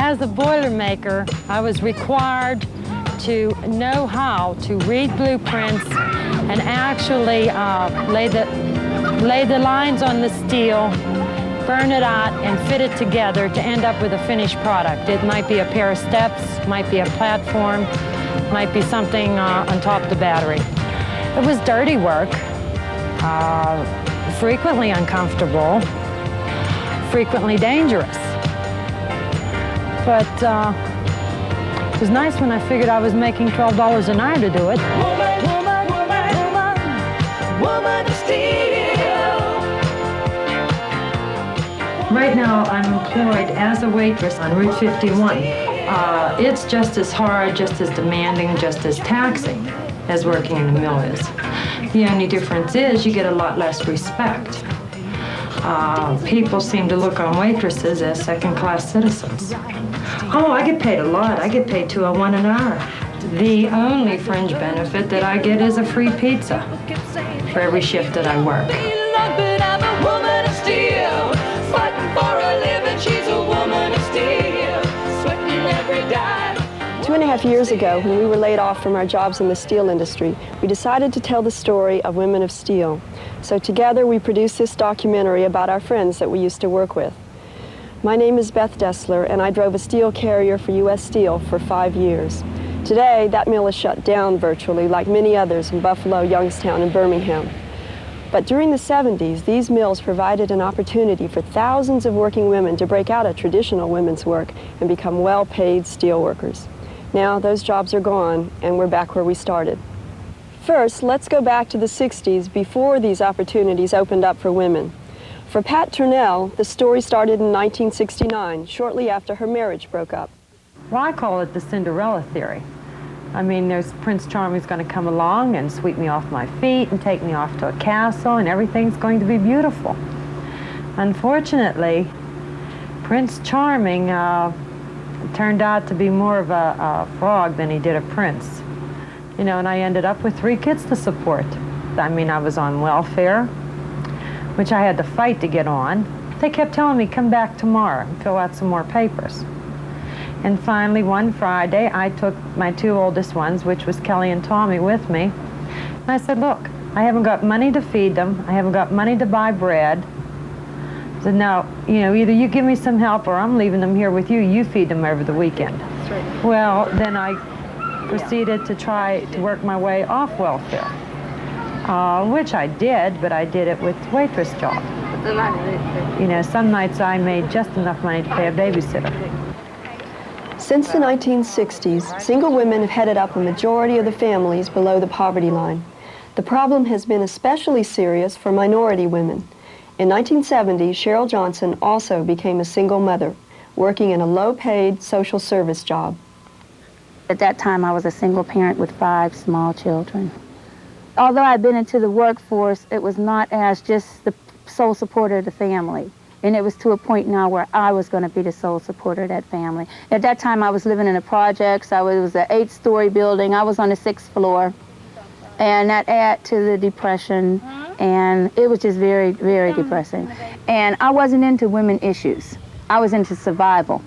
As a Boilermaker, I was required to know how to read blueprints and actually lay the lines on the steel, burn it out, and fit it together to end up with a finished product. It might be a pair of steps, might be a platform, might be something on top of the battery. It was dirty work, frequently uncomfortable, frequently dangerous. But it was nice when I figured I was making $12 an hour to do it. Woman, woman, woman, woman, woman of steel. Right now, I'm employed as a waitress on Route 51. It's just as hard, just as demanding, just as taxing as working in the mill is. The only difference is you get a lot less respect. People seem to look on waitresses as second-class citizens. Oh, I get paid a lot. I get paid $2.01 an hour. The only fringe benefit that I get is a free pizza for every shift that I work. But I'm a woman of steel, fighting for a living. She's a woman of steel, sweating every dime. 2.5 years ago, when we were laid off from our jobs in the steel industry, we decided to tell the story of women of steel. So together we produced this documentary about our friends that we used to work with. My name is Beth Dessler, and I drove a steel carrier for U.S. Steel for 5 years. Today, that mill is shut down virtually, like many others in Buffalo, Youngstown, and Birmingham. But during the 70s, these mills provided an opportunity for thousands of working women to break out of traditional women's work and become well-paid steel workers. Now, those jobs are gone, and we're back where we started. First, let's go back to the 60s before these opportunities opened up for women. For Pat Turnell, the story started in 1969, shortly after her marriage broke up. Well, I call it the Cinderella theory. I mean, there's Prince Charming's going to come along and sweep me off my feet and take me off to a castle, and everything's going to be beautiful. Unfortunately, Prince Charming turned out to be more of a frog than he did a prince. You know, and I ended up with 3 kids to support. I mean, I was on welfare, which I had to fight to get on. They kept telling me, come back tomorrow and fill out some more papers. And finally, one Friday, I took my 2 oldest ones, which was Kelly and Tommy, with me. And I said, look, I haven't got money to feed them. I haven't got money to buy bread. I said, now, you know, either you give me some help or I'm leaving them here with you. You feed them over the weekend. That's right. Well, then I proceeded to try to work my way off welfare, which I did, but I did it with waitress job. You know, some nights I made just enough money to pay a babysitter. Since the 1960s, single women have headed up a majority of the families below the poverty line. The problem has been especially serious for minority women. In 1970, Cheryl Johnson also became a single mother, working in a low-paid social service job. At that time, I was a single parent with 5 small children. Although I'd been into the workforce, it was not as just the sole supporter of the family. And it was to a point now where I was going to be the sole supporter of that family. At that time, I was living in the projects. It was an 8-story building. I was on the 6th floor. And that added to the depression. And it was just very, very depressing. And I wasn't into women issues. I was into survival.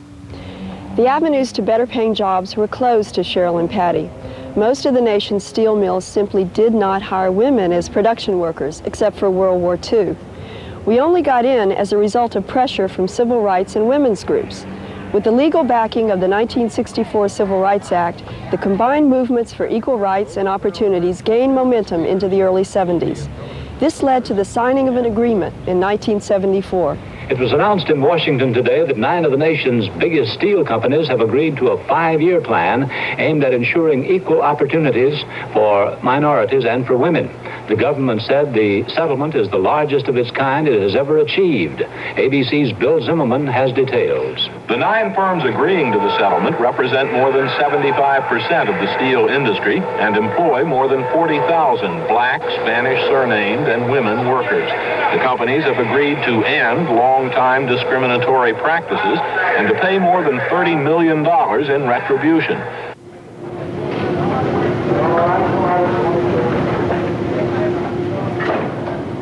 The avenues to better paying jobs were closed to Cheryl and Patty. Most of the nation's steel mills simply did not hire women as production workers, except for World War II. We only got in as a result of pressure from civil rights and women's groups. With the legal backing of the 1964 Civil Rights Act, the combined movements for equal rights and opportunities gained momentum into the early 70s. This led to the signing of an agreement in 1974. It was announced in Washington today that 9 of the nation's biggest steel companies have agreed to a 5-year plan aimed at ensuring equal opportunities for minorities and for women. The government said the settlement is the largest of its kind it has ever achieved. ABC's Bill Zimmerman has details. The 9 firms agreeing to the settlement represent more than 75% of the steel industry and employ more than 40,000 black, Spanish surnamed, and women workers. The companies have agreed to end long-time discriminatory practices and to pay more than $30 million in retribution.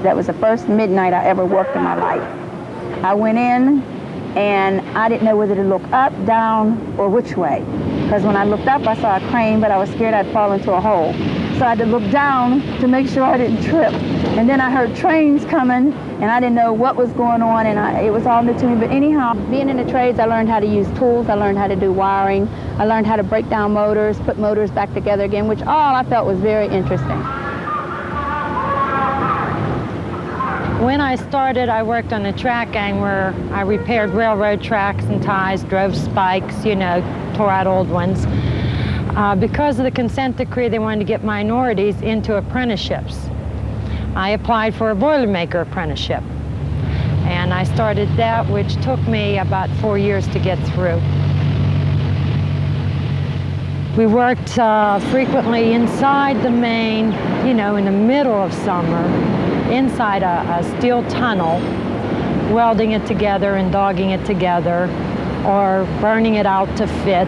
That was the first midnight I ever worked in my life. I went in, and I didn't know whether to look up, down, or which way. Because when I looked up, I saw a crane, but I was scared I'd fall into a hole. So I had to look down to make sure I didn't trip. And then I heard trains coming, and I didn't know what was going on, and it was all new to me. But anyhow, being in the trades, I learned how to use tools. I learned how to do wiring. I learned how to break down motors, put motors back together again, which all I felt was very interesting. When I started, I worked on the track gang where I repaired railroad tracks and ties, drove spikes, you know, tore out old ones. Because of the consent decree, they wanted to get minorities into apprenticeships. I applied for a Boilermaker apprenticeship, and I started that, which took me about 4 years to get through. We worked frequently inside the main, you know, in the middle of summer, inside a steel tunnel, welding it together and dogging it together, or burning it out to fit.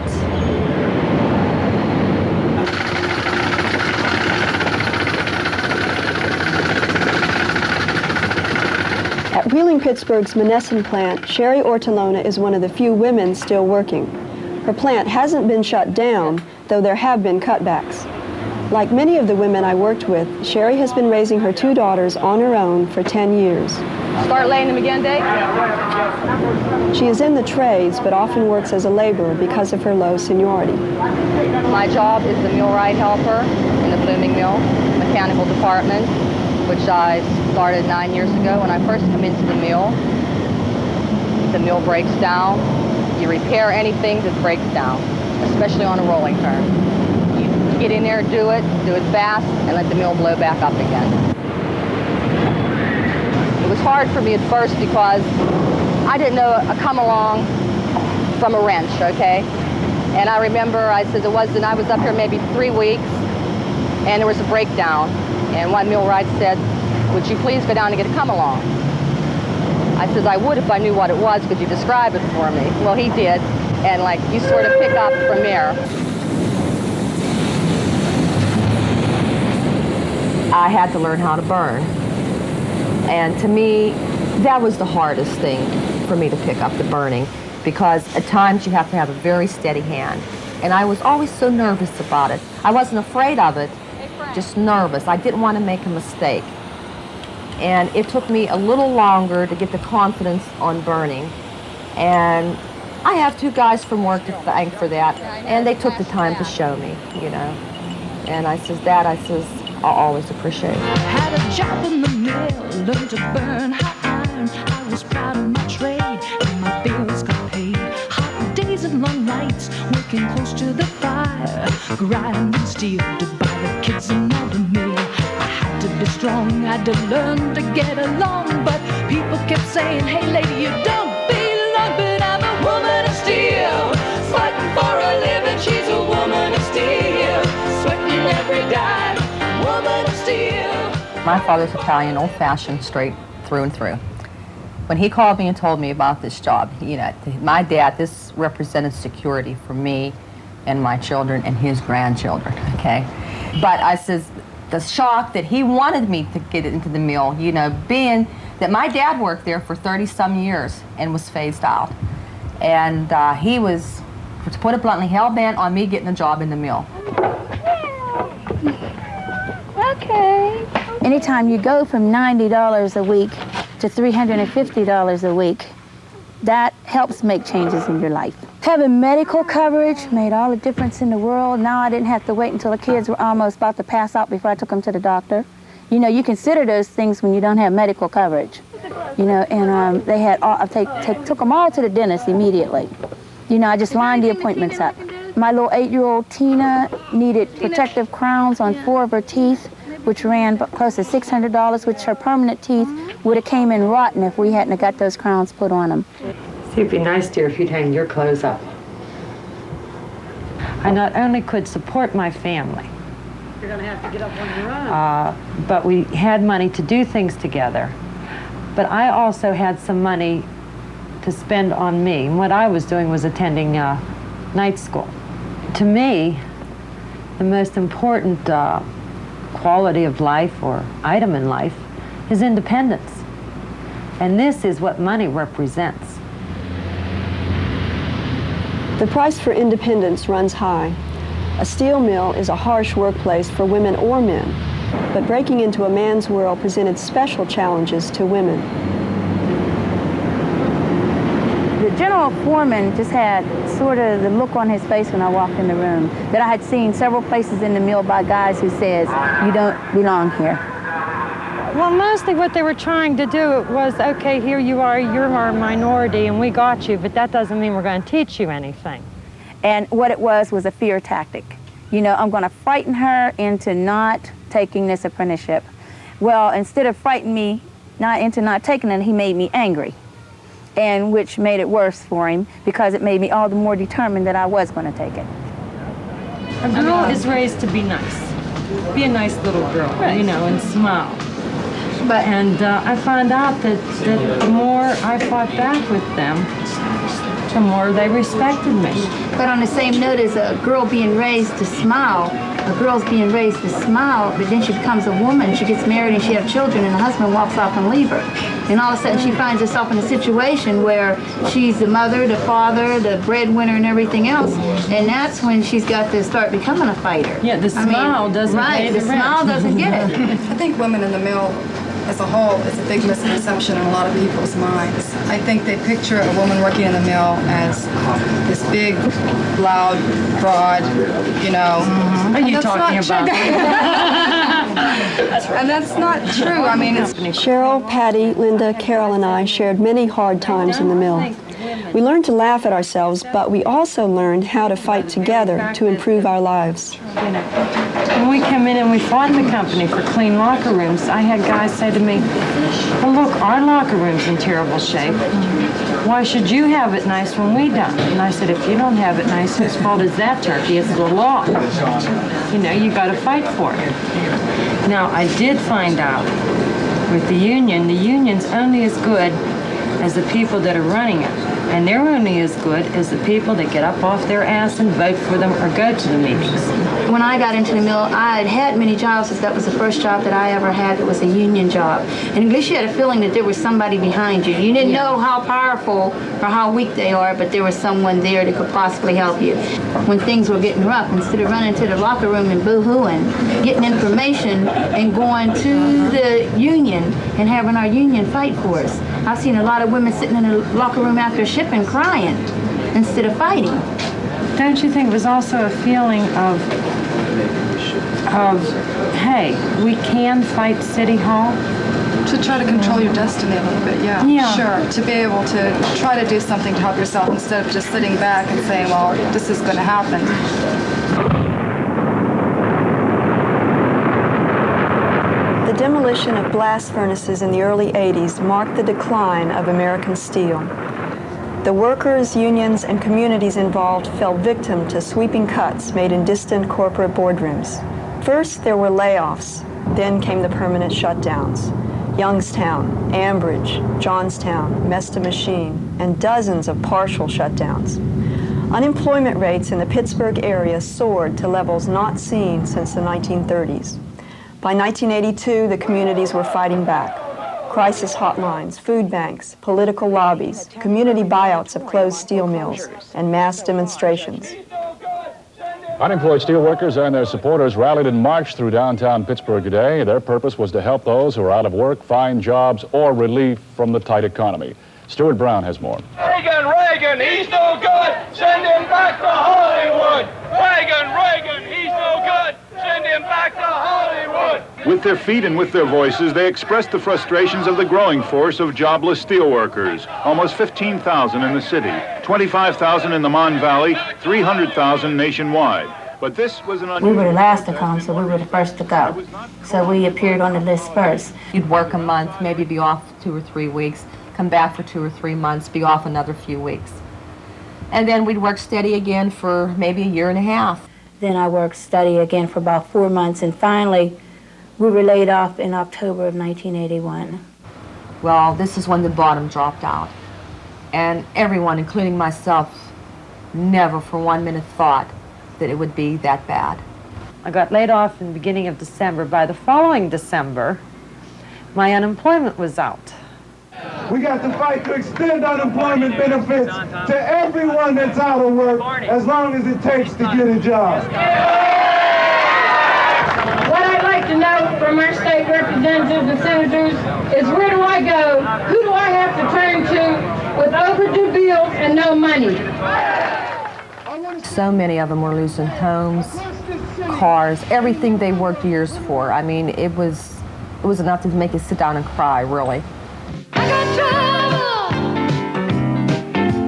At Wheeling Pittsburgh's Monessen plant, Sherry Ortolona is one of the few women still working. Her plant hasn't been shut down, though there have been cutbacks. Like many of the women I worked with, Sherry has been raising her 2 daughters on her own for 10 years. Start laying them again, Dave? She is in the trades, but often works as a laborer because of her low seniority. My job is the millwright helper in the blooming mill, mechanical department, which I started 9 years ago. When I first come into the mill breaks down. You repair anything that breaks down, especially on a rolling turn. You get in there, do it fast, and let the mill blow back up again. It was hard for me at first because I didn't know a come along from a wrench, okay? And I remember I was up here maybe 3 weeks, and there was a breakdown. And one millwright said, "Would you please go down and get a come along?" I said, "I would if I knew what it was. Could you describe it for me?" Well, he did, and like you sort of pick up from there. I had to learn how to burn. And to me, that was the hardest thing for me to pick up, the burning, because at times you have to have a very steady hand. And I was always so nervous about it. I wasn't afraid of it, just nervous. I didn't want to make a mistake. And it took me a little longer to get the confidence on burning. And I have 2 guys from work to thank for that. And they took the time to show me, you know. And I says, I'll always appreciate it. Had a job in the mill, learned to burn hot iron. I was proud of my trade, and my bills got paid. Hot days and long nights, working close to the fire, grinding steel to buy the kids another meal. I had to be strong, had to learn to get along, but people kept saying, "Hey lady, you don't belong." But I'm a woman of steel, fighting for a living. She's a woman of steel, sweating every dime. Woman of steel. My father's Italian, old-fashioned, straight through and through. When he called me and told me about this job, you know, my dad, this represented security for me and my children and his grandchildren, okay? But I says, the shock that he wanted me to get into the mill, you know, being that my dad worked there for 30-some years and was phased out. And he was, to put it bluntly, hell-bent on me getting a job in the mill. Okay. Anytime you go from $90 a week to $350 a week, that helps make changes in your life. Having medical coverage made all the difference in the world. Now I didn't have to wait until the kids were almost about to pass out before I took them to the doctor. You know, you consider those things when you don't have medical coverage. You know, and they had all, took them all to the dentist immediately. You know, I just lined the appointments up. My little 8-year-old Tina needed protective crowns on 4 of her teeth, which ran close to $600, which her permanent teeth would have came in rotten if we hadn't got those crowns put on them. See, it'd be nice, dear, if you'd hang your clothes up. I not only could support my family, you're going to have to get up on your own. But we had money to do things together. But I also had some money to spend on me. And what I was doing was attending night school. To me, the most important quality of life or item in life is independence. And this is what money represents. The price for independence runs high. A steel mill is a harsh workplace for women or men, but breaking into a man's world presented special challenges to women. The general foreman just had sort of the look on his face when I walked in the room that I had seen several places in the mill by guys who says, "You don't belong here." Well, mostly what they were trying to do was, okay, here you are, you're our minority, and we got you, but that doesn't mean we're going to teach you anything. And what it was a fear tactic. You know, I'm going to frighten her into not taking this apprenticeship. Well, instead of frightening me into not taking it, he made me angry, and which made it worse for him because it made me all the more determined that I was going to take it. A girl is raised to be nice. Be a nice little girl, you know, and smile. And I found out that the more I fought back with them, the more they respected me. But on the same note as a girl being raised to smile, a girl's being raised to smile, but then she becomes a woman, she gets married and she has children, and the husband walks off and leaves her. And all of a sudden she finds herself in a situation where she's the mother, the father, the breadwinner, and everything else. And that's when she's got to start becoming a fighter. Yeah, the smile doesn't pay the rent. Right, the smile doesn't get it. I think women in the mill as a whole is a big misconception in a lot of people's minds. I think they picture a woman working in the mill as this big, loud, broad, you know. What are you talking about? And that's not true. I mean, it's... Cheryl, Patty, Linda, Carol, and I shared many hard times in the mill. We learned to laugh at ourselves, but we also learned how to fight together to improve our lives. When we came in and we fought in the company for clean locker rooms, I had guys say to me, well, look, our locker room's in terrible shape. Why should you have it nice when we don't? And I said, if you don't have it nice, whose fault is that, turkey? It's the law. You know, you got to fight for it. Now, I did find out with the union's only as good as the people that are running it. And they're only as good as the people that get up off their ass and vote for them or go to the meetings. When I got into the mill, I had had many jobs, but that was the first job that I ever had that was a union job. And at least you had a feeling that there was somebody behind you. You didn't know how powerful or how weak they are, but there was someone there that could possibly help you. When things were getting rough, instead of running to the locker room and boo-hooing, getting information and going to the union and having our union fight for us. I've seen a lot of women sitting in the locker room after shipping crying instead of fighting. Don't you think it was also a feeling of hey, we can fight City Hall? To try to control your destiny a little bit, yeah. Sure, to be able to try to do something to help yourself instead of just sitting back and saying, well, this is going to happen. The demolition of blast furnaces in the early 80s marked the decline of American steel. The workers, unions, and communities involved fell victim to sweeping cuts made in distant corporate boardrooms. First, there were layoffs. Then came the permanent shutdowns. Youngstown, Ambridge, Johnstown, Mesta Machine, and dozens of partial shutdowns. Unemployment rates in the Pittsburgh area soared to levels not seen since the 1930s. By 1982, the communities were fighting back. Crisis hotlines, food banks, political lobbies, community buyouts of closed steel mills, and mass demonstrations. Unemployed steelworkers and their supporters rallied and marched through downtown Pittsburgh today. Their purpose was to help those who are out of work find jobs or relief from the tight economy. Stuart Brown has more. Reagan, he's no good. Send him back to Hollywood. Reagan, he's no good. Send him back to Hollywood. With their feet and with their voices, they expressed the frustrations of the growing force of jobless steelworkers. Almost 15,000 in the city, 25,000 in the Mon Valley, 300,000 nationwide. But this was an unusual... We were the last to come, so we were the first to go. So we appeared on the list first. You'd work a month, maybe be off 2 or 3 weeks, come back for 2 or 3 months, be off another few weeks. And then we'd work steady again for maybe a year and a half. Then I worked steady again for about 4 months, and finally we were laid off in October of 1981. Well, this is when the bottom dropped out. And everyone, including myself, never for 1 minute thought that it would be that bad. I got laid off in the beginning of December. By the following December, my unemployment was out. We got to fight to extend unemployment benefits to everyone that's out of work as long as it takes to get a job. What I'd like to know from our state representatives and senators is where do I go? Who do I have to turn to with overdue bills and no money? So many of them were losing homes, cars, everything they worked years for. I mean, it was enough to make you sit down and cry, really. I got trouble.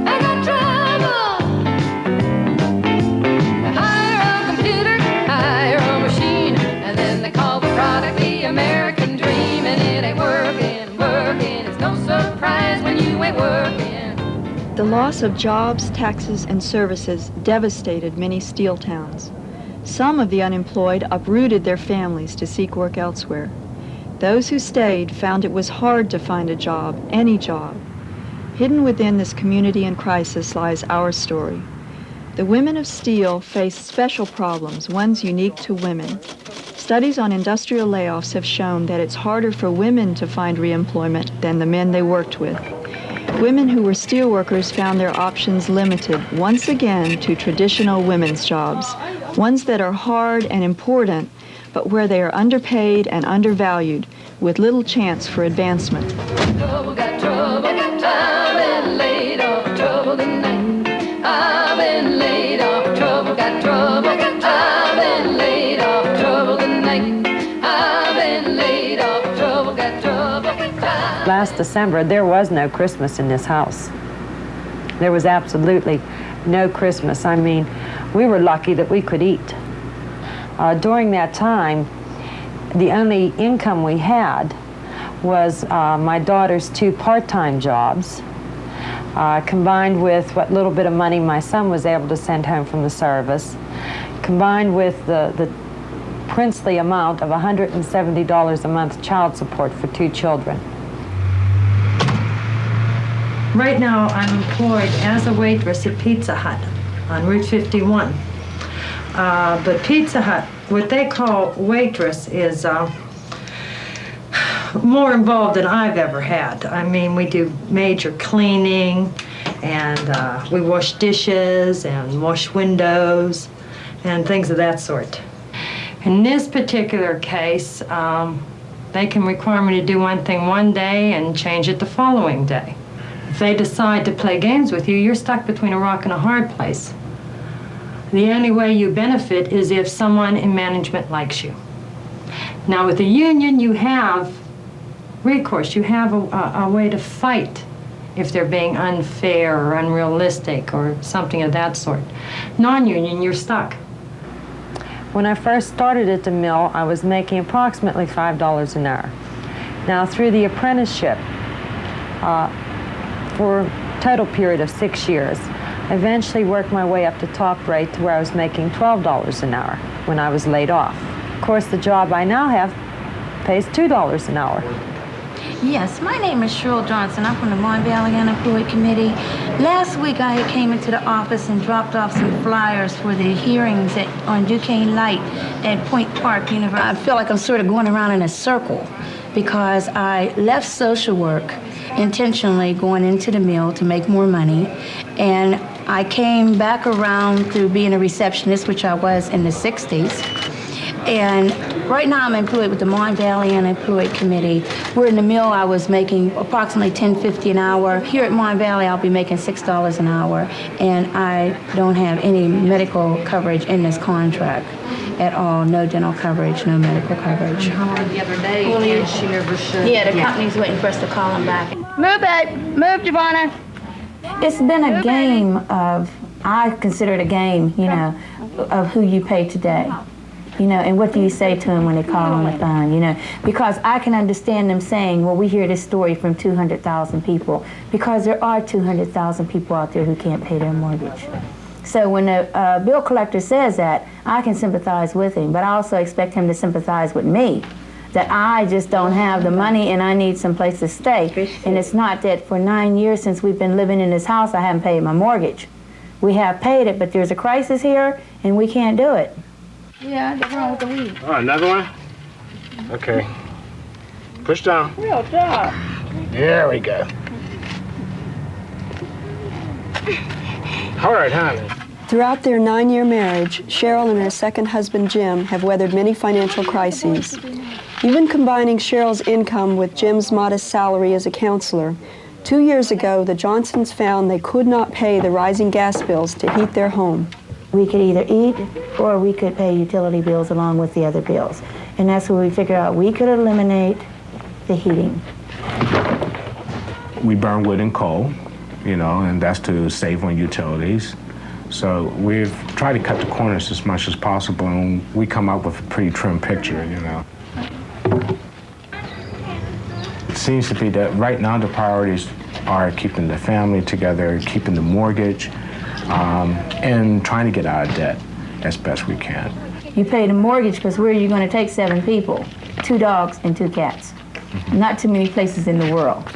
I got trouble. Hire a computer, hire a machine, and then they call the product the American dream, and it ain't working. It's no surprise when you ain't working. The loss of jobs, taxes, and services devastated many steel towns. Some of the unemployed uprooted their families to seek work elsewhere. Those who stayed found it was hard to find a job, any job. Hidden within this community in crisis lies our story. The women of steel face special problems, ones unique to women. Studies on industrial layoffs have shown that it's harder for women to find reemployment than the men they worked with. Women who were steelworkers found their options limited, once again, to traditional women's jobs, ones that are hard and important, but where they are underpaid and undervalued, with little chance for advancement. Trouble, got I've been laid off, trouble tonight. I've been laid off, trouble, got I've been laid off, trouble tonight. I've been laid off, trouble, got trouble. Last December, there was no Christmas in this house. There was absolutely no Christmas. I mean, we were lucky that we could eat. During that time, the only income we had was my daughter's 2 part-time jobs, combined with what little bit of money my son was able to send home from the service, combined with the princely amount of $170 a month child support for 2 children. Right now, I'm employed as a waitress at Pizza Hut on Route 51. But Pizza Hut, what they call waitress, is more involved than I've ever had. I mean, we do major cleaning, and we wash dishes and wash windows and things of that sort. In this particular case, they can require me to do one thing one day and change it the following day. If they decide to play games with you, you're stuck between a rock and a hard place. The only way you benefit is if someone in management likes you. Now, with the union, you have recourse. You have a way to fight if they're being unfair or unrealistic or something of that sort. Non-union, you're stuck. When I first started at the mill, I was making approximately $5 an hour. Now, through the apprenticeship, for a total period of 6 years, I eventually worked my way up to top rate to where I was making $12 an hour when I was laid off. Of course, the job I now have pays $2 an hour. Yes, my name is Cheryl Johnson. I'm from the Mon Valley Unemployed Committee. Last week I came into the office and dropped off some flyers for the hearings on Duquesne Light at Point Park University. I feel like I'm sort of going around in a circle because I left social work intentionally going into the mill to make more money, and I came back around through being a receptionist, which I was in the 60s. And right now I'm employed with the Mon Valley Unemployed Committee. Where in the mill I was making approximately $10.50 an hour. Here at Mon Valley I'll be making $6 an hour, and I don't have any medical coverage in this contract at all. No dental coverage, no medical coverage. The other day, and she never should. Yeah, the company's waiting for us to call them back. Move, babe. Move, Giovanna. It's been a game of, I consider it a game, you know, of who you pay today. You know, and what do you say to them when they call on the phone, you know? Because I can understand them saying, well, we hear this story from 200,000 people, because there are 200,000 people out there who can't pay their mortgage. So when a bill collector says that, I can sympathize with him, but I also expect him to sympathize with me, that I just don't have the money and I need some place to stay. And it's not that for 9 years since we've been living in this house, I haven't paid my mortgage. We have paid it, but there's a crisis here and we can't do it. Yeah, what's wrong with the weed? Oh, another one? Okay. Push down. Real job. There we go. All right, honey. Throughout their 9-year marriage, Cheryl and her second husband, Jim, have weathered many financial crises. Even combining Cheryl's income with Jim's modest salary as a counselor, 2 years ago, the Johnsons found they could not pay the rising gas bills to heat their home. We could either eat or we could pay utility bills along with the other bills. And that's where we figured out we could eliminate the heating. We burn wood and coal, you know, and that's to save on utilities. So we've tried to cut the corners as much as possible, and we come up with a pretty trim picture, you know. It seems to be that right now the priorities are keeping the family together, keeping the mortgage, and trying to get out of debt as best we can. You pay the mortgage because where are you going to take 7 people? 2 dogs and 2 cats. Mm-hmm. Not too many places in the world.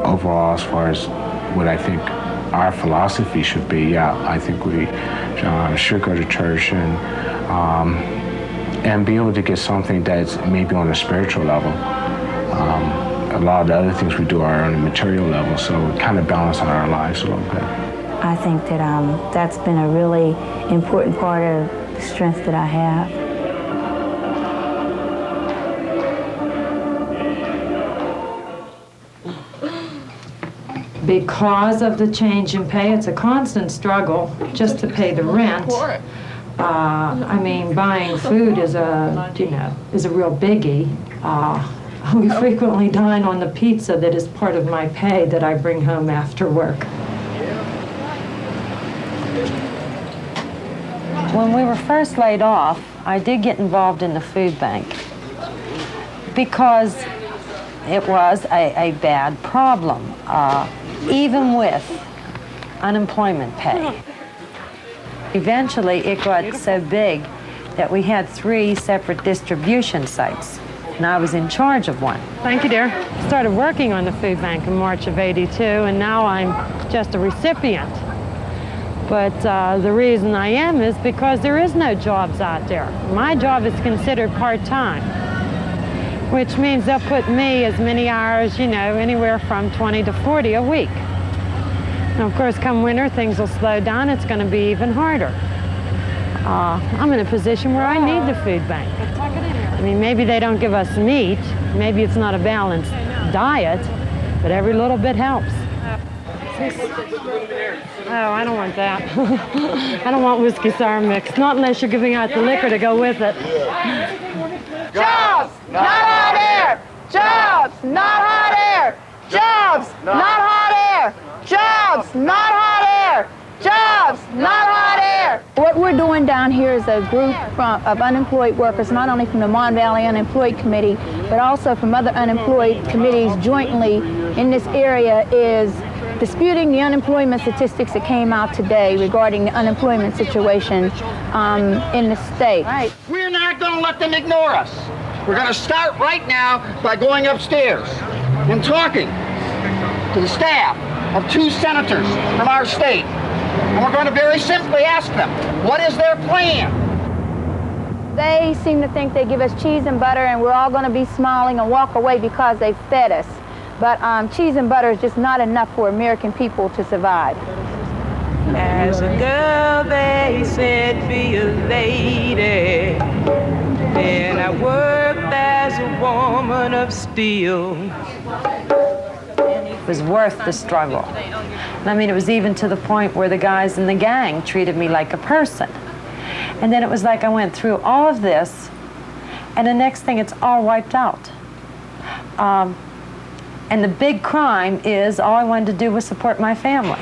Overall, as far as what I think our philosophy should be, yeah, I think we should go to church and be able to get something that's maybe on a spiritual level. A lot of the other things we do are on a material level, so we kind of balance out our lives a little bit. I think that that's been a really important part of the strength that I have. Because of the change in pay, it's a constant struggle just to pay the rent. I mean, buying food is a real biggie. We frequently dine on the pizza that is part of my pay that I bring home after work. When we were first laid off, I did get involved in the food bank because it was a bad problem. Even with unemployment pay. Eventually, it got so big that we had 3 separate distribution sites, and I was in charge of one. Thank you, dear. Started working on the food bank in March of '82, and now I'm just a recipient. But the reason I am is because there is no jobs out there. My job is considered part-time, which means they'll put me as many hours, you know, anywhere from 20 to 40 a week. Now, of course, come winter, things will slow down. It's going to be even harder. I'm in a position where I need the food bank. I mean, maybe they don't give us meat. Maybe it's not a balanced diet, but every little bit helps. Oh, I don't want that. I don't want whiskey sour mix, not unless you're giving out the liquor to go with it. Jobs, not hot air! Jobs, not hot air! Jobs, not hot air! Jobs, not hot air! Jobs, not hot air! What we're doing down here is a group of unemployed workers, not only from the Mon Valley Unemployed Committee, but also from other unemployed committees jointly in this area, is disputing the unemployment statistics that came out today regarding the unemployment situation in the state. Right. We're not going to let them ignore us. We're going to start right now by going upstairs and talking to the staff of 2 senators from our state. And we're going to very simply ask them, what is their plan? They seem to think they give us cheese and butter and we're all going to be smiling and walk away because they fed us. But cheese and butter is just not enough for American people to survive. As a girl, they said, be a lady. And I worked as a woman of steel. It was worth the struggle. I mean, it was even to the point where the guys in the gang treated me like a person. And then it was like I went through all of this, and the next thing, it's all wiped out. And the big crime is all I wanted to do was support my family.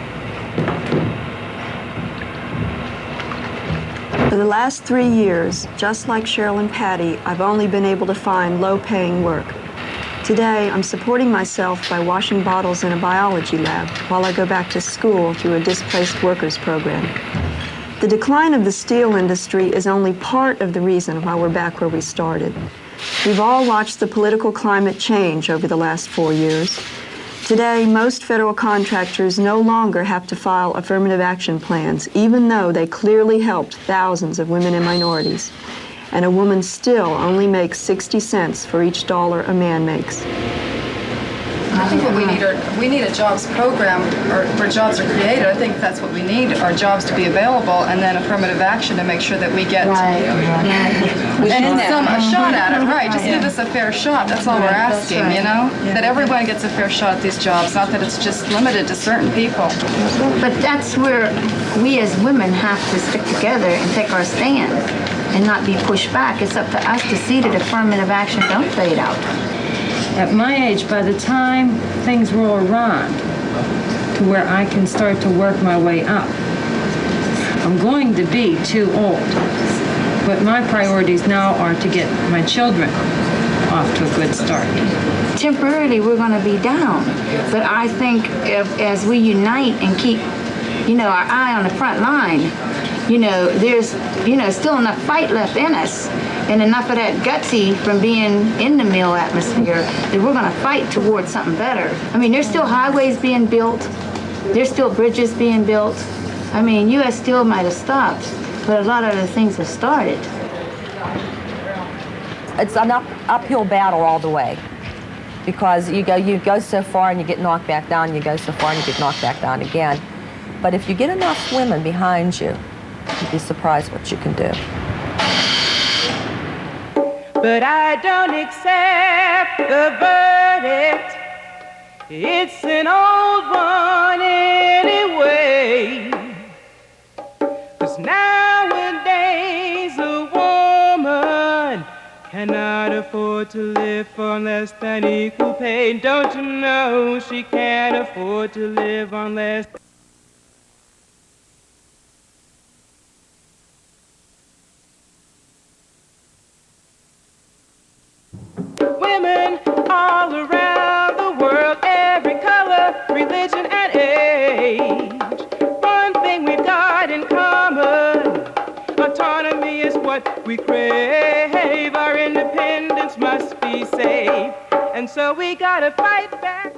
For the last 3 years, just like Cheryl and Patty, I've only been able to find low-paying work. Today, I'm supporting myself by washing bottles in a biology lab while I go back to school through a displaced workers program. The decline of the steel industry is only part of the reason why we're back where we started. We've all watched the political climate change over the last 4 years. Today, most federal contractors no longer have to file affirmative action plans, even though they clearly helped thousands of women and minorities. And a woman still only makes 60 cents for each dollar a man makes. I think what we need a jobs program where jobs are created. I think that's what we need, are jobs to be available, and then affirmative action to make sure that we get a shot at it. Right, just give us a fair shot. That's all we're asking, you know? That everyone gets a fair shot at these jobs, not that it's just limited to certain people. But that's where we as women have to stick together and take our stand and not be pushed back. It's up to us to see that affirmative action don't fade out. At my age, by the time things roll around to where I can start to work my way up, I'm going to be too old. But my priorities now are to get my children off to a good start. Temporarily, we're going to be down. But I think as we unite and keep, our eye on the front line, there's, still enough fight left in us and enough of that gutsy from being in the mill atmosphere that we're going to fight towards something better. I mean, there's still highways being built. There's still bridges being built. I mean, U.S. Steel might have stopped, but a lot of the things have started. It's an uphill battle all the way, because you go so far and you get knocked back down, you go so far and you get knocked back down again. But if you get enough women behind you, you'd be surprised what you can do. But I don't accept the verdict. It's an old one anyway. 'Cause nowadays a woman cannot afford to live on less than equal pay. Don't you know she can't afford to live on less than women all around the world, every color, religion, and age. One thing we've got in common, autonomy is what we crave. Our independence must be safe, and so we gotta fight back.